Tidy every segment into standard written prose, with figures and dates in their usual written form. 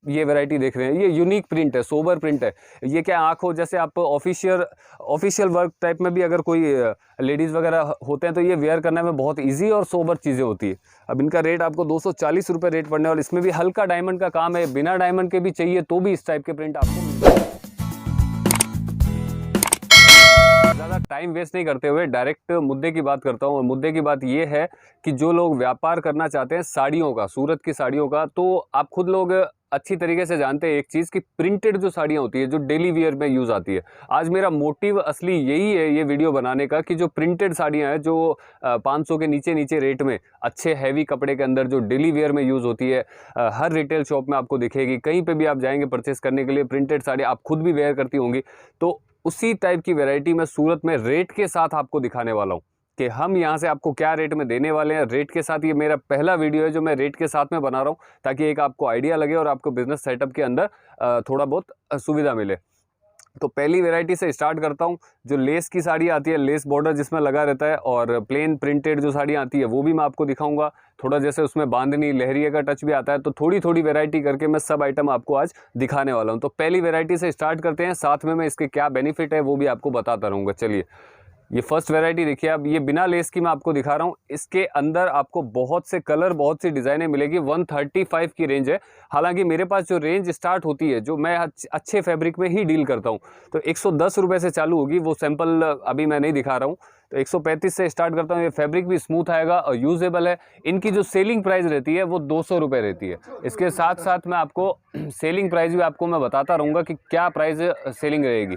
ये वैरायटी देख रहे हैं, ये यूनिक प्रिंट है, सोबर प्रिंट है। ये क्या आँख हो, जैसे आप ऑफिशियल वर्क टाइप में भी अगर कोई लेडीज़ वगैरह होते हैं तो ये वेयर करने में बहुत ईजी और सोबर चीज़ें होती है। अब इनका रेट आपको 240 रुपये रेट पड़ने वाला। इसमें भी हल्का डायमंड का काम है, बिना डायमंड के भी चाहिए तो भी इस टाइप के प्रिंट आपको मिल जाएगा। ज़्यादा टाइम वेस्ट नहीं करते हुए डायरेक्ट मुद्दे की बात करता हूँ, और मुद्दे की बात ये है कि जो लोग व्यापार करना चाहते हैं साड़ियों का, सूरत की साड़ियों का, तो आप खुद लोग अच्छी तरीके से जानते हैं एक चीज़ कि प्रिंटेड जो साड़ियाँ होती है, जो डेली वियर में यूज़ आती है। आज मेरा मोटिव असली यही है ये वीडियो बनाने का कि जो प्रिंटेड साड़ियाँ हैं, जो 500 के नीचे रेट में अच्छे हैवी कपड़े के अंदर जो डेली वियर में यूज़ होती है, हर रिटेल शॉप में आपको दिखेगी, कहीं पे भी आप जाएंगे परचेस करने के लिए प्रिंटेड साड़ी आप खुद भी वेयर करती होंगी। तो उसी टाइप की वैरायटी मैं सूरत में रेट के साथ आपको दिखाने वाला हूँ कि हम यहाँ से आपको क्या रेट में देने वाले हैं, रेट के साथ। ये मेरा पहला वीडियो है जो मैं रेट के साथ में बना रहा हूँ, ताकि एक आपको आइडिया लगे और आपको बिजनेस सेटअप के अंदर थोड़ा बहुत सुविधा मिले। तो पहली वैरायटी से स्टार्ट करता हूँ। जो लेस की साड़ी आती है, लेस बॉर्डर जिसमें लगा रहता है, और प्लेन प्रिंटेड जो साड़ी आती है वो भी मैं आपको दिखाऊंगा। थोड़ा जैसे उसमें बांधनी लहरिया का टच भी आता है, तो थोड़ी थोड़ी वैरायटी करके मैं सब आइटम आपको आज दिखाने वाला हूँ। तो पहली वैरायटी से स्टार्ट करते हैं, साथ में मैं इसके क्या बेनिफिट है वो भी आपको बताता रहूँगा। चलिए, ये फर्स्ट वैरायटी देखिए। अब ये बिना लेस की मैं आपको दिखा रहा हूँ। इसके अंदर आपको बहुत से कलर, बहुत सी डिज़ाइनें मिलेगी। 135 की रेंज है। हालांकि मेरे पास जो रेंज स्टार्ट होती है, जो मैं अच्छे फैब्रिक में ही डील करता हूँ, तो 110 रुपये से चालू होगी। वो सैंपल अभी मैं नहीं दिखा रहा हूँ, तो 135 से स्टार्ट करता हूँ। ये फैब्रिक भी स्मूथ आएगा और यूजेबल है। इनकी जो सेलिंग प्राइस रहती है वो 200 रुपये रहती है। इसके साथ साथ मैं आपको सेलिंग प्राइस भी आपको मैं बताता रहूँगा कि क्या प्राइस सेलिंग रहेगी।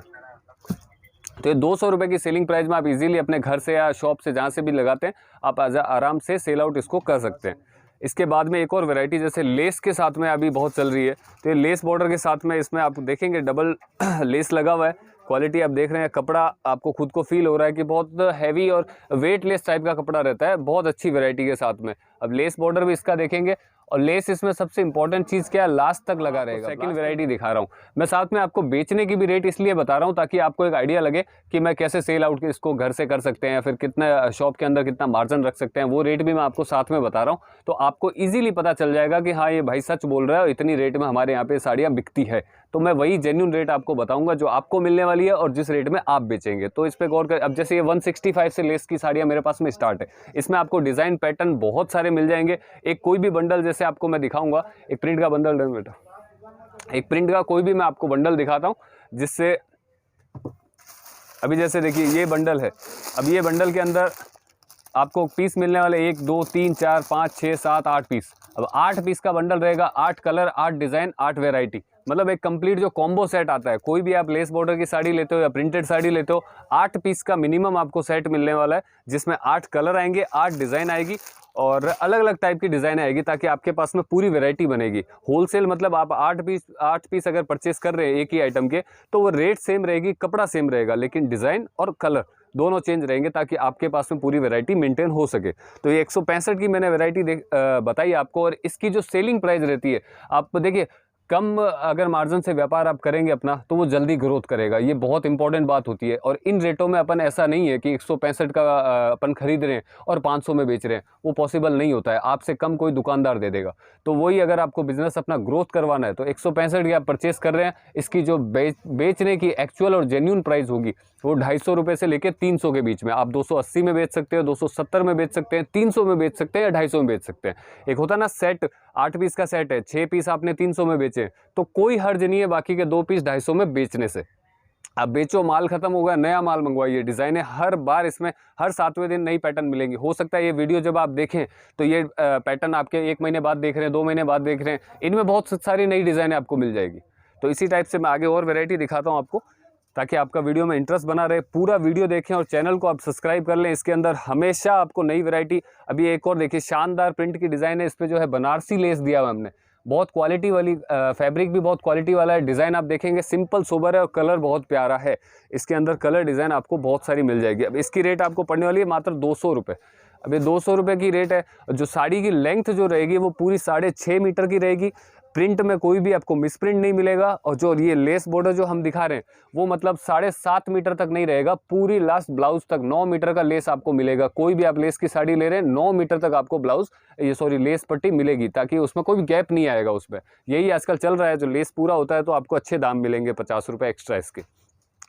तो ये 200 रुपये की सेलिंग प्राइस में आप इजीली अपने घर से या शॉप से जहाँ से भी लगाते हैं, आप आराम से सेल आउट इसको कर सकते हैं। इसके बाद में एक और वैरायटी जैसे लेस के साथ में अभी बहुत चल रही है, तो ये लेस बॉर्डर के साथ में इसमें आप देखेंगे डबल लेस लगा हुआ है। क्वालिटी आप देख रहे हैं, कपड़ा आपको खुद को फील हो रहा है कि बहुत हैवी और वेटलेस टाइप का कपड़ा रहता है, बहुत अच्छी वैरायटी के साथ में। अब लेस बॉर्डर भी इसका देखेंगे, और लेस इसमें सबसे इंपॉर्टेंट चीज़ क्या है, लास्ट तक लगा रहेगा। सेकंड वैरायटी दिखा रहा हूँ मैं, साथ में आपको बेचने की भी रेट इसलिए बता रहा हूँ ताकि आपको एक आइडिया लगे कि मैं कैसे सेल आउट इसको घर से कर सकते हैं, या फिर कितना शॉप के अंदर कितना मार्जिन रख सकते हैं, वो रेट भी मैं आपको साथ में बता रहा हूँ। तो आपको ईजिली पता चल जाएगा कि हाँ, ये भाई सच बोल रहा है और इतनी रेट में हमारे यहाँ पे साड़ियाँ बिकती है। तो मैं वही जेन्युइन रेट आपको बताऊंगा जो आपको मिलने वाली है और जिस रेट में आप बेचेंगे। तो इस पे गौर कर। अब जैसे ये 165 से लेस की साड़ियाँ मेरे पास में स्टार्ट है, इसमें आपको डिज़ाइन पैटर्न बहुत सारे मिल जाएंगे। एक कोई भी बंडल जैसे आपको मैं दिखाऊंगा, एक प्रिंट का बंडल बेटा, एक प्रिंट का कोई भी मैं आपको बंडल दिखाता हूँ, जिससे अभी जैसे देखिए ये बंडल है। अब ये बंडल के अंदर आपको पीस मिलने वाले 1 2 3 4 5 6 7 8 पीस। अब 8 पीस का बंडल रहेगा, 8 कलर, 8 डिज़ाइन, 8 वेराइटी, मतलब एक कंप्लीट जो कॉम्बो सेट आता है। कोई भी आप लेस बॉर्डर की साड़ी लेते हो या प्रिंटेड साड़ी लेते हो, 8 पीस का मिनिमम आपको सेट मिलने वाला है, जिसमें 8 कलर आएंगे, 8 डिज़ाइन आएगी और अलग अलग टाइप की डिज़ाइन आएगी, ताकि आपके पास में पूरी वैरायटी बनेगी। होलसेल मतलब आप 8 पीस अगर परचेस कर रहे हैं एक ही आइटम के, तो वो रेट सेम रहेगी, कपड़ा सेम रहेगा, लेकिन डिज़ाइन और कलर दोनों चेंज रहेंगे, ताकि आपके पास में पूरी वैरायटी मेंटेन हो सके। तो ये 165 की मैंने वैरायटी बताई आपको, और इसकी जो सेलिंग प्राइस रहती है, आप देखिए कम अगर मार्जिन से व्यापार आप करेंगे अपना, तो वो जल्दी ग्रोथ करेगा। ये बहुत इंपॉर्टेंट बात होती है। और इन रेटों में अपन ऐसा नहीं है कि 165 का अपन खरीद रहे हैं और 500 में बेच रहे हैं, वो पॉसिबल नहीं होता है। आपसे कम कोई दुकानदार दे देगा। तो वही अगर आपको बिजनेस अपना ग्रोथ करवाना है, तो 165 की आप परचेस कर रहे हैं, इसकी जो बेचने की एक्चुअल और जेन्यून प्राइस होगी वो 250 रुपये से लेकर 300 के बीच में। आप 280 में बेच सकते हो, 270 में बेच सकते हैं, 300 में बेच सकते हैं, या 250 में बेच सकते हैं। एक होता है ना सेट, 8 पीस का सेट है, 6 पीस आपने 300 में बेचे, तो कोई हर्ज नहीं है बाकी के 2 पीस 250 में बेचने से। आप बेचो, माल खत्म हो गया, नया माल मंगवाइए। डिज़ाइनें हर बार इसमें हर 7वें दिन नई पैटर्न मिलेंगी। हो सकता है ये वीडियो जब आप देखें तो ये पैटर्न आपके 1 महीने बाद देख रहे हैं, 2 महीने बाद देख रहे हैं, इनमें बहुत सारी नई डिज़ाइनें आपको मिल जाएगी। तो इसी टाइप से मैं आगे और वैरायटी दिखाता हूँ आपको, ताकि आपका वीडियो में इंटरेस्ट बना रहे। पूरा वीडियो देखें और चैनल को आप सब्सक्राइब कर लें। इसके अंदर हमेशा आपको नई वैरायटी। अभी एक और देखिए, शानदार प्रिंट की डिज़ाइन है। इस पर जो है बनारसी लेस दिया हुआ हमने, बहुत क्वालिटी वाली, फैब्रिक भी बहुत क्वालिटी वाला है। डिज़ाइन आप देखेंगे सिंपल सोबर है और कलर बहुत प्यारा है। इसके अंदर कलर डिज़ाइन आपको बहुत सारी मिल जाएगी। अब इसकी रेट आपको पड़ने वाली है मात्र 200 रुपये। अब ये 200 रुपये की रेट है। जो साड़ी की लेंथ जो रहेगी वो पूरी 6.5 मीटर की रहेगी। प्रिंट में कोई भी आपको मिस प्रिंट नहीं मिलेगा। और जो ये लेस बॉर्डर जो हम दिखा रहे हैं वो मतलब 7.5 मीटर तक नहीं रहेगा, पूरी लास्ट ब्लाउज तक 9 मीटर का लेस आपको मिलेगा। कोई भी आप लेस की साड़ी ले रहे हैं 9 मीटर तक आपको ब्लाउज लेस पट्टी मिलेगी, ताकि उसमें कोई गैप नहीं आएगा उसमें। यही आजकल चल रहा है, जो लेस पूरा होता है तो आपको अच्छे दाम मिलेंगे, 50 रुपये एक्स्ट्रा इसके।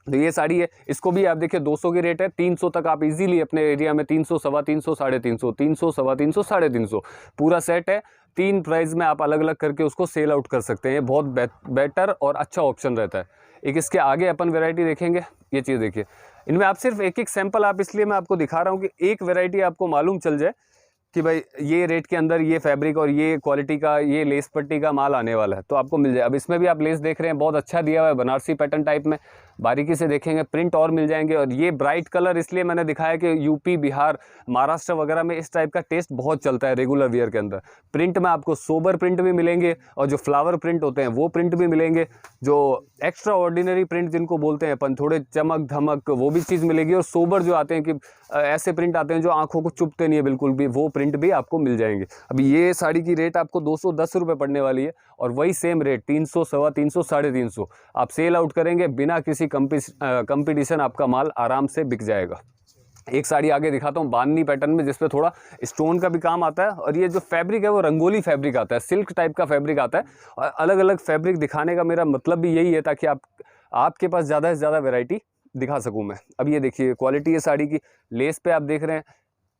तो ये साड़ी है, इसको भी आप देखिए 200 की रेट है, 300 तक आप इजीली अपने एरिया में 300, 350, 350, 300, 350, 350 पूरा सेट है। 3 प्राइस में आप अलग अलग करके उसको सेल आउट कर सकते हैं। ये बहुत बेटर और अच्छा ऑप्शन रहता है। एक इसके आगे अपन वैरायटी देखेंगे, ये चीज़ देखिए, इनमें आप सिर्फ एक एक सैंपल आप इसलिए मैं आपको दिखा रहा हूँ कि एक वैरायटी आपको मालूम चल जाए कि भाई ये रेट के अंदर ये फैब्रिक और ये क्वालिटी का ये लेस पट्टी का माल आने वाला है, तो आपको मिल जाए। अब इसमें भी आप लेस देख रहे हैं, बहुत अच्छा दिया हुआ है, बनारसी पैटर्न टाइप में, बारीकी से देखेंगे प्रिंट और मिल जाएंगे। और ये ब्राइट कलर इसलिए मैंने दिखाया कि यूपी, बिहार, महाराष्ट्र वगैरह में इस टाइप का टेस्ट बहुत चलता है रेगुलर वियर के अंदर। प्रिंट में आपको सोबर प्रिंट भी मिलेंगे और जो फ्लावर प्रिंट होते हैं वो प्रिंट भी मिलेंगे। जो एक्स्ट्रा ऑर्डिनरी प्रिंट जिनको बोलते हैं अपन, थोड़े चमक धमक, वो भी चीज़ मिलेगी। और सोबर जो आते हैं कि ऐसे प्रिंट आते हैं जो आंखों को चुभते नहीं है बिल्कुल भी, वो प्रिंट भी आपको मिल जाएंगे। अभी ये साड़ी की रेट आपको 210 रुपये पड़ने वाली है, और वही सेम रेट 300, 350, 350 आप सेल आउट करेंगे बिना किसी कंपटीशन, आपका माल आराम से बिक जाएगा। एक साड़ी आगे दिखाता हूँ बांधनी पैटर्न में, जिसपे थोड़ा स्टोन का भी काम आता है। और ये जो फैब्रिक है वो रंगोली फैब्रिक आता है, सिल्क टाइप का फैब्रिक आता है। और अलग अलग फैब्रिक दिखाने का मेरा मतलब भी यही है, ताकि आपके पास ज़्यादा से ज़्यादा वैरायटी दिखा सकूँ मैं। अब ये देखिए क्वालिटी है साड़ी की, लेस पे आप देख रहे हैं,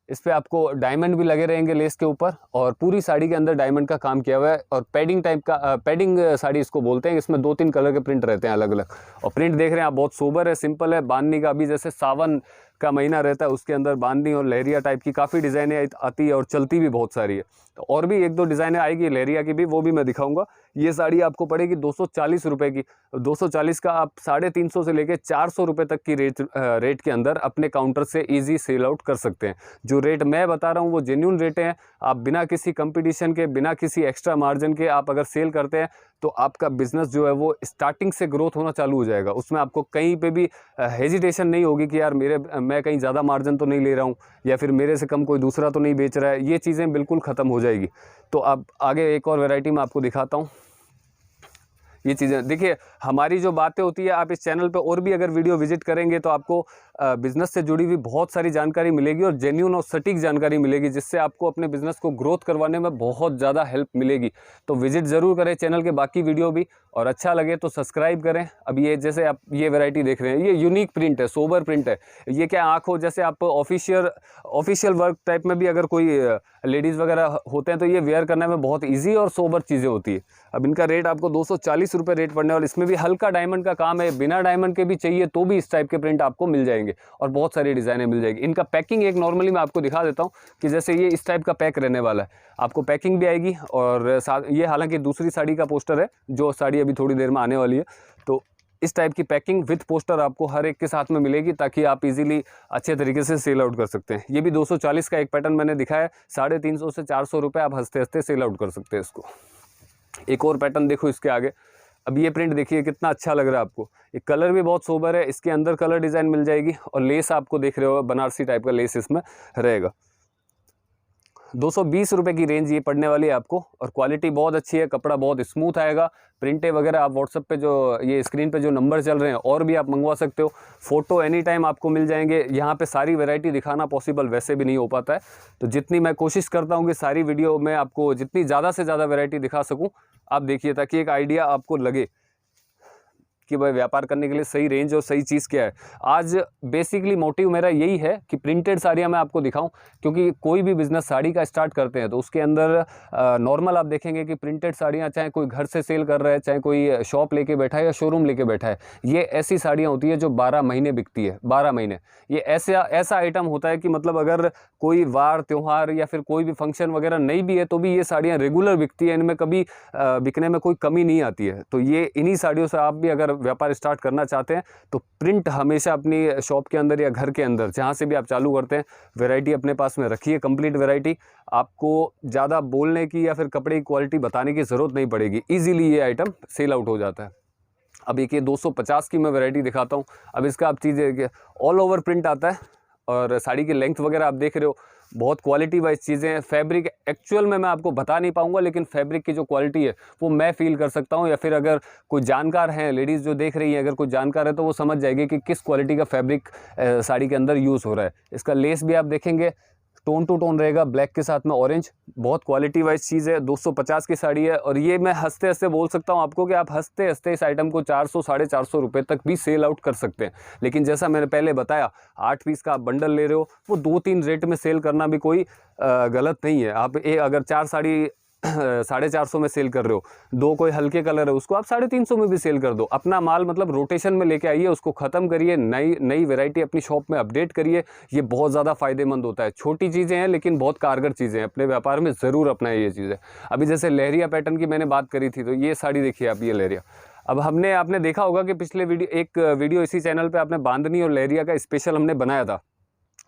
इस पे आपको डायमंड भी लगे रहेंगे लेस के ऊपर, और पूरी साड़ी के अंदर डायमंड का काम किया हुआ है। और पैडिंग टाइप का पैडिंग साड़ी इसको बोलते हैं। इसमें 2-3 कलर के प्रिंट रहते हैं अलग अलग। और प्रिंट देख रहे हैं आप, बहुत सोबर है, सिंपल है। बांधनी का अभी जैसे सावन का महीना रहता है, उसके अंदर बांधनी और लहरिया टाइप की काफ़ी डिज़ाइनें आती है और चलती भी बहुत सारी है। तो और भी 1-2 डिज़ाइनें आएगी लहरिया की भी, वो भी मैं दिखाऊंगा। ये साड़ी आपको पड़ेगी 240 रुपये की। 240 का आप 350 से लेके 400 रुपये तक की रेट के अंदर अपने काउंटर से ईजी सेल आउट कर सकते हैं। जो रेट मैं बता रहा हूँ वो जेन्युइन रेट हैं। आप बिना किसी कंपटीशन के, बिना किसी एक्स्ट्रा मार्जिन के आप अगर सेल करते हैं तो आपका बिजनेस जो है वो स्टार्टिंग से ग्रोथ होना चालू हो जाएगा। उसमें आपको कहीं पे भी हेजिटेशन नहीं होगी कि यार मैं कहीं ज़्यादा मार्जिन तो नहीं ले रहा हूँ, या फिर मेरे से कम कोई दूसरा तो नहीं बेच रहा है। ये चीज़ें बिल्कुल ख़त्म हो जाएगी। तो अब आगे एक और वैरायटी मैं आपको दिखाता हूँ। ये चीज़ें देखिए, हमारी जो बातें होती है, आप इस चैनल पे और भी अगर वीडियो विजिट करेंगे तो आपको बिज़नेस से जुड़ी हुई बहुत सारी जानकारी मिलेगी, और जेन्युइन और सटीक जानकारी मिलेगी, जिससे आपको अपने बिज़नेस को ग्रोथ करवाने में बहुत ज़्यादा हेल्प मिलेगी। तो विजिट ज़रूर करें चैनल के बाकी वीडियो भी, और अच्छा लगे तो सब्सक्राइब करें। अब ये जैसे आप ये वैरायटी देख रहे हैं, ये यूनिक प्रिंट है, सोबर प्रिंट है। ये क्या आँखों जैसे आप ऑफिशियल वर्क टाइप में भी अगर कोई लेडीज़ वगैरह होते हैं तो ये वेयर करने में बहुत ईजी और सोबर चीज़ें होती है। अब इनका रेट आपको 240 रुपये रेट पड़ने, और इसमें भी हल्का डायमंड का काम है। बिना डायमंड के भी चाहिए तो भी इस टाइप के प्रिंट आपको मिल जाएंगे, और बहुत सारी डिज़ाइनें मिल जाएगी। इनका पैकिंग एक नॉर्मली मैं आपको दिखा देता हूँ कि जैसे ये इस टाइप का पैक रहने वाला है, आपको पैकिंग भी आएगी। और साथ ये हालांकि दूसरी साड़ी का पोस्टर है, जो साड़ी अभी थोड़ी देर में आने वाली है। तो इस टाइप की पैकिंग विथ पोस्टर आपको हर एक के साथ में मिलेगी, ताकि आप इजीली अच्छे तरीके से सेल आउट कर सकते हैं। ये भी 240 का एक पैटर्न मैंने दिखाया है, 350 से 400 रुपये आप हंसते हंसते सेल आउट कर सकते हैं इसको। एक और पैटर्न देखो इसके आगे। अब ये प्रिंट देखिए कितना अच्छा लग रहा है आपको। ये कलर भी बहुत सोबर है, इसके अंदर कलर डिज़ाइन मिल जाएगी, और लेस आपको देख रहे हो बनारसी टाइप का लेस इसमें रहेगा। 220 रुपये की रेंज ये पड़ने वाली है आपको, और क्वालिटी बहुत अच्छी है, कपड़ा बहुत स्मूथ आएगा। प्रिंटें वगैरह आप व्हाट्सएप पे जो ये स्क्रीन पे जो नंबर चल रहे हैं और भी आप मंगवा सकते हो। फ़ोटो एनी टाइम आपको मिल जाएंगे। यहाँ पे सारी वैरायटी दिखाना पॉसिबल वैसे भी नहीं हो पाता है, तो जितनी मैं कोशिश करता हूँ कि सारी वीडियो में आपको जितनी ज़्यादा से ज़्यादा वैरायटी दिखा सकूँ, आप देखिए, ताकि एक आइडिया आपको लगे कि भाई व्यापार करने के लिए सही रेंज और सही चीज़ क्या है। आज बेसिकली मोटिव मेरा यही है कि प्रिंटेड साड़ियाँ मैं आपको दिखाऊं, क्योंकि कोई भी बिज़नेस साड़ी का स्टार्ट करते हैं तो उसके अंदर नॉर्मल आप देखेंगे कि प्रिंटेड साड़ियाँ, चाहे कोई घर से सेल कर रहा है, चाहे कोई शॉप लेके बैठा है या शोरूम लेके बैठा है, ये ऐसी साड़ियाँ होती है जो 12 महीने बिकती है। 12 महीने ये ऐसा आइटम होता है कि मतलब अगर कोई वार त्यौहार या फिर कोई भी फंक्शन वगैरह नहीं भी है तो भी ये साड़ियाँ रेगुलर बिकती है, इनमें कभी बिकने में कोई कमी नहीं आती है। तो ये इन्हीं साड़ियों से आप भी अगर व्यापार स्टार्ट करना चाहते हैं तो प्रिंट हमेशा अपनी शॉप के अंदर या घर के अंदर जहाँ से भी आप चालू करते हैं वैरायटी अपने पास में रखिए, कंप्लीट वैरायटी। आपको ज़्यादा बोलने की या फिर कपड़े की क्वालिटी बताने की ज़रूरत नहीं पड़ेगी, ईजिली ये आइटम सेल आउट हो जाता है। अब एक ये 250 की मैं वैरायटी दिखाता हूँ। अब इसका आप चीज़ ऑल ओवर प्रिंट आता है, और साड़ी की लेंथ वगैरह आप देख रहे हो बहुत क्वालिटी वाइज चीज़ें हैं। फैब्रिक एक्चुअल में मैं आपको बता नहीं पाऊंगा, लेकिन फैब्रिक की जो क्वालिटी है वो मैं फील कर सकता हूँ, या फिर अगर कोई जानकार हैं, लेडीज़ जो देख रही हैं, अगर कोई जानकार है तो वो समझ जाएगी कि किस क्वालिटी का फैब्रिक साड़ी के अंदर यूज़ हो रहा है। इसका लेस भी आप देखेंगे टोन टू टोन रहेगा, ब्लैक के साथ में ऑरेंज, बहुत क्वालिटी वाइज चीज़ है। 250 की साड़ी है, और ये मैं हंसते हंसते बोल सकता हूँ आपको कि आप हंसते हंसते इस आइटम को 400 450 रुपये तक भी सेल आउट कर सकते हैं। लेकिन जैसा मैंने पहले बताया, 8 पीस का आप बंडल ले रहे हो, वो 2-3 रेट में सेल करना भी कोई गलत नहीं है। आप अगर 4 साड़ी 450 में सेल कर रहे हो, 2 कोई हल्के कलर है उसको आप 350 में भी सेल कर दो। अपना माल मतलब रोटेशन में लेके आइए, उसको ख़त्म करिए, नई नई वैरायटी अपनी शॉप में अपडेट करिए। ये बहुत ज़्यादा फायदेमंद होता है। छोटी चीज़ें हैं लेकिन बहुत कारगर चीज़ें हैं, अपने व्यापार में ज़रूर अपनाएं ये चीज़ें। अभी जैसे लहरिया पैटर्न की मैंने बात करी थी, तो ये साड़ी देखिए आप, ये लहरिया। अब आपने देखा होगा कि पिछले वीडियो इसी चैनल पर आपने बांधनी और लहरिया का स्पेशल हमने बनाया था।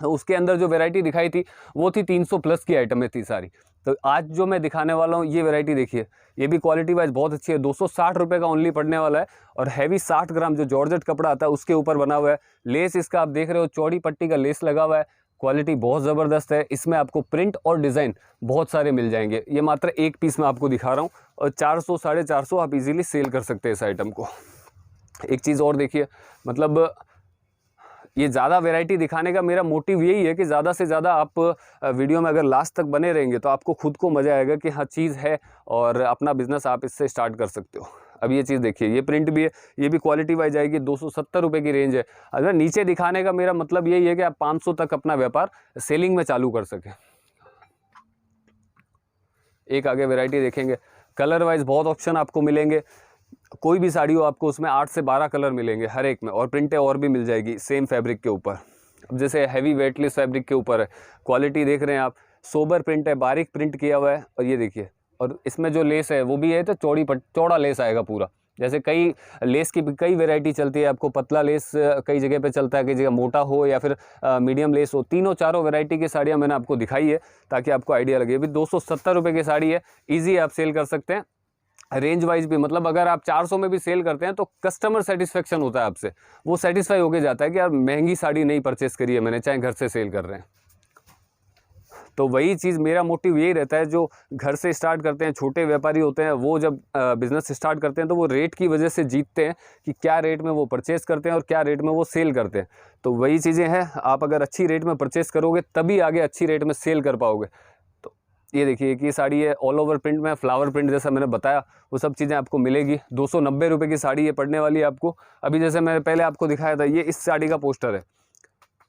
उसके अंदर जो वैरायटी दिखाई थी वो थी 300 प्लस की आइटमें थी सारी। तो आज जो मैं दिखाने वाला हूँ ये वैरायटी देखिए, ये भी क्वालिटी वाइज बहुत अच्छी है। 260 रुपये का ओनली पड़ने वाला है, और हैवी 60 ग्राम जो जॉर्जेट कपड़ा आता है उसके ऊपर बना हुआ है। लेस इसका आप देख रहे हो, चौड़ी पट्टी का लेस लगा हुआ है। क्वालिटी बहुत ज़बरदस्त है। इसमें आपको प्रिंट और डिज़ाइन बहुत सारे मिल जाएंगे। ये मात्र एक पीस मैं आपको दिखा रहा हूँ, और 400 450 आप इजीली सेल कर सकते हैं इस आइटम को। एक चीज़ और देखिए, मतलब ये ज़्यादा वैरायटी दिखाने का मेरा मोटिव यही है कि ज़्यादा से ज़्यादा आप वीडियो में अगर लास्ट तक बने रहेंगे तो आपको खुद को मज़ा आएगा कि हाँ चीज़ है, और अपना बिज़नेस आप इससे स्टार्ट कर सकते हो। अब ये चीज़ देखिए, ये प्रिंट भी है, ये भी क्वालिटी वाइज आएगी। 270 रुपये की रेंज है। अगर नीचे दिखाने का मेरा मतलब यही है कि आप 500 तक अपना व्यापार सेलिंग में चालू कर सकें। एक आगे वैरायटी देखेंगे, कलर वाइज बहुत ऑप्शन आपको मिलेंगे। कोई भी साड़ी हो आपको उसमें 8 से 12 कलर मिलेंगे हर एक में, और प्रिंटें और भी मिल जाएगी सेम फैब्रिक के ऊपर। अब जैसे हैवी वेटलेस फैब्रिक के ऊपर है, क्वालिटी देख रहे हैं आप, सोबर प्रिंट है, बारीक प्रिंट किया हुआ है। और ये देखिए, और इसमें जो लेस है वो भी है तो चौड़ा लेस आएगा पूरा। जैसे कई लेस की कई वैरायटी चलती है, आपको पतला लेस कई जगह पे चलता है, कई जगह मोटा हो या फिर मीडियम लेस हो। तीनों चारों वैरायटी की साड़ियाँ मैंने आपको दिखाई है ताकि आपको आइडिया लगे। अभी 270 रुपये की साड़ी है, ईजी आप सेल कर सकते हैं। रेंज वाइज भी, मतलब अगर आप 400 में भी सेल करते हैं तो कस्टमर सेटिस्फेक्शन होता है आपसे, वो सेटिस्फाई होके जाता है कि यार महंगी साड़ी नहीं परचेस करी है मैंने, चाहे घर से सेल कर रहे हैं। तो वही चीज़ मेरा मोटिव यही रहता है, जो घर से स्टार्ट करते हैं, छोटे व्यापारी होते हैं, वो जब बिज़नेस स्टार्ट करते हैं तो वो रेट की वजह से जीतते हैं कि क्या रेट में वो परचेस करते हैं और क्या रेट में वो सेल करते हैं। तो वही चीज़ें हैं, आप अगर अच्छी रेट में परचेस करोगे तभी आगे अच्छी रेट में सेल कर पाओगे। तो ये देखिए कि ये साड़ी है ऑल ओवर प्रिंट में, फ्लावर प्रिंट जैसा मैंने बताया वो सब चीज़ें आपको मिलेगी। 290 रुपये की साड़ी ये पड़ने वाली है आपको। अभी जैसे मैंने पहले आपको दिखाया था, ये इस साड़ी का पोस्टर है,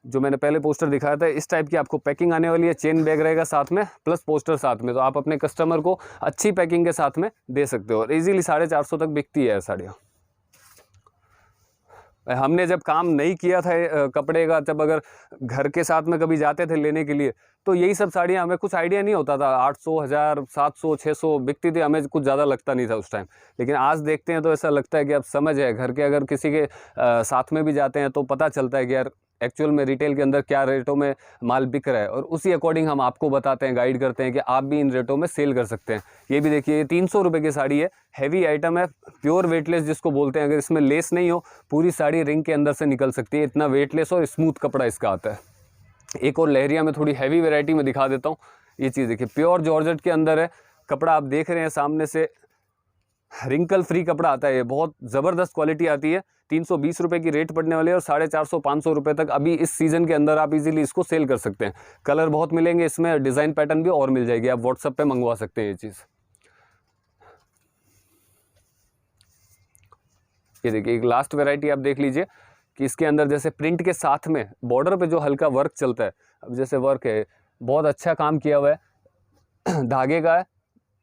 जो मैंने पहले पोस्टर दिखाया था, इस टाइप की आपको पैकिंग आने वाली है। चेन बैग रहेगा साथ में, प्लस पोस्टर साथ में। तो आप अपने कस्टमर को अच्छी पैकिंग के साथ में दे सकते हो, और इजीली 450 तक बिकती है साड़ियाँ। हमने जब काम नहीं किया था कपड़े का, जब अगर घर के साथ में कभी जाते थे लेने के लिए, तो यही सब साड़ियाँ, हमें कुछ आइडिया नहीं होता था। 800 1000 700 600 बिकती थी, हमें कुछ ज़्यादा लगता नहीं था उस टाइम। लेकिन आज देखते हैं तो ऐसा लगता है कि अब समझ है। घर के अगर किसी के साथ में भी जाते हैं तो पता चलता है कि यार एक्चुअल में रिटेल के अंदर क्या रेटों में माल बिक रहा है, और उसी अकॉर्डिंग हम आपको बताते हैं, गाइड करते हैं कि आप भी इन रेटों में सेल कर सकते हैं। ये भी देखिए, 300 रुपये की साड़ी है, हैवी आइटम है, प्योर वेटलेस जिसको बोलते हैं। अगर इसमें लेस नहीं हो, पूरी साड़ी रिंग के अंदर से निकल सकती है, इतना वेटलेस और स्मूथ कपड़ा इसका आता है। एक और लहरिया में थोड़ी हैवी वेराइटी में दिखा देता हूँ। ये चीज़ देखिए, प्योर जॉर्जेट के अंदर है, कपड़ा आप देख रहे हैं सामने से, रिंकल फ्री कपड़ा आता है। ये बहुत ज़बरदस्त क्वालिटी आती है। 320 रुपये की रेट पड़ने वाली है, और 450 500 रुपये तक अभी इस सीज़न के अंदर आप इजीली इसको सेल कर सकते हैं। कलर बहुत मिलेंगे इसमें, डिज़ाइन पैटर्न भी और मिल जाएगी, आप व्हाट्सएप पे मंगवा सकते हैं ये चीज़। ये देखिए, एक लास्ट वैरायटी आप देख लीजिए कि इसके अंदर जैसे प्रिंट के साथ में बॉर्डर पे जो हल्का वर्क चलता है, अब जैसे वर्क है, बहुत अच्छा काम किया हुआ है, धागे का है,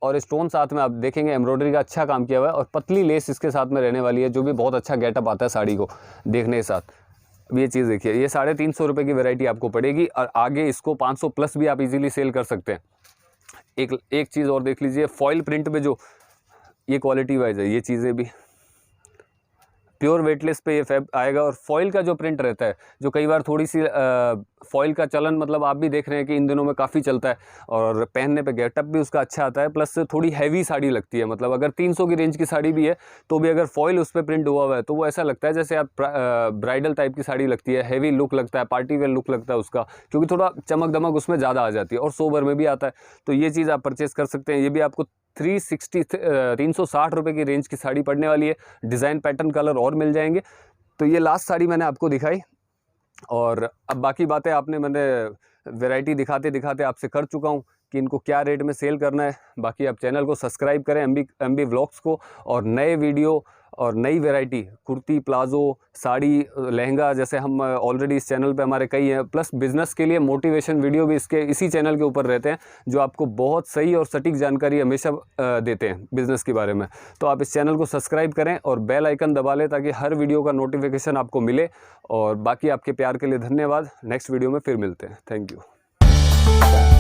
और स्टोन साथ में आप देखेंगे एम्ब्रॉयडरी का अच्छा काम किया हुआ है, और पतली लेस इसके साथ में रहने वाली है, जो भी बहुत अच्छा गेटअप आता है साड़ी को देखने के साथ। अब ये चीज़ देखिए, ये 350 रुपये की वैरायटी आपको पड़ेगी, और आगे इसको 500 प्लस भी आप इजीली सेल कर सकते हैं। एक चीज़ और देख लीजिए, फॉइल प्रिंट में जो ये क्वालिटी वाइज है, ये चीज़ें भी प्योर वेटलेस पे ये फैब आएगा। और फॉइल का जो प्रिंट रहता है, जो कई बार थोड़ी सी फॉइल का चलन, मतलब आप भी देख रहे हैं कि इन दिनों में काफ़ी चलता है और पहनने पे गेटअप भी उसका अच्छा आता है, प्लस थोड़ी हैवी साड़ी लगती है। मतलब अगर 300 की रेंज की साड़ी भी है तो भी अगर फॉइल उस पर प्रिंट हुआ हुआ है तो वो ऐसा लगता है जैसे आप ब्राइडल टाइप की साड़ी लगती है, हैवी लुक लगता है, पार्टी वेयर लुक लगता है उसका, क्योंकि थोड़ा चमक दमक उसमें ज़्यादा आ जाती है और सोबर में भी आता है। तो ये चीज़ आप परचेज़ कर सकते हैं। ये भी आपको 360 रुपये की रेंज की साड़ी पड़ने वाली है। डिज़ाइन, पैटर्न, कलर और मिल जाएंगे। तो ये लास्ट साड़ी मैंने आपको दिखाई और अब बाकी बातें मैंने वैरायटी दिखाते दिखाते आपसे कर चुका हूँ कि इनको क्या रेट में सेल करना है। बाकी आप चैनल को सब्सक्राइब करें एमबी व्लॉग्स को, और नए वीडियो और नई वैरायटी, कुर्ती, प्लाज़ो, साड़ी, लहंगा, जैसे हम ऑलरेडी इस चैनल पे हमारे कई हैं, प्लस बिज़नेस के लिए मोटिवेशन वीडियो भी इसी चैनल के ऊपर रहते हैं, जो आपको बहुत सही और सटीक जानकारी हमेशा देते हैं बिज़नेस के बारे में। तो आप इस चैनल को सब्सक्राइब करें और बेल आइकन दबा लें ताकि हर वीडियो का नोटिफिकेशन आपको मिले। और बाकी आपके प्यार के लिए धन्यवाद। नेक्स्ट वीडियो में फिर मिलते हैं। Thank you.